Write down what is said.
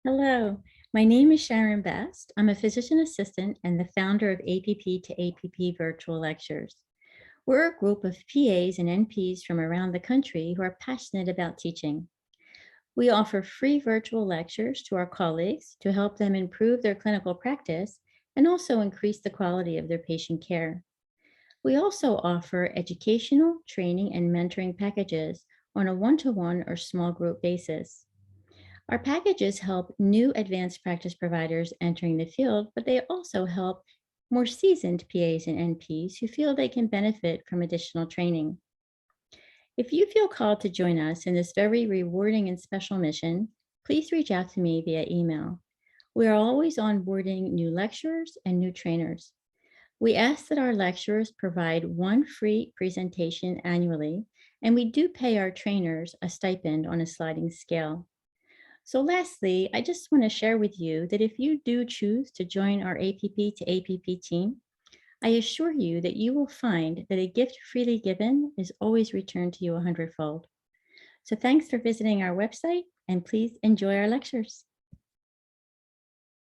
Hello, my name is Sharon Best. I'm a physician assistant and the founder of APP2APP Virtual Lectures. We're a group of PAs and NPs from around the country who are passionate about teaching. We offer free virtual lectures to our colleagues to help them improve their clinical practice and also increase the quality of their patient care. We also offer educational, training, and mentoring packages on a one-to-one or small group basis. Our packages help new advanced practice providers entering the field, but they also help more seasoned PAs and NPs who feel they can benefit from additional training. If you feel called to join us in this very rewarding and special mission, please reach out to me via email. We are always onboarding new lecturers and new trainers. We ask that our lecturers provide one free presentation annually, and we do pay our trainers a stipend on a sliding scale. So lastly, I just want to share with you that if you do choose to join our APP to APP team, I assure you that you will find that a gift freely given is always returned to you 100-fold. So thanks for visiting our website, and please enjoy our lectures.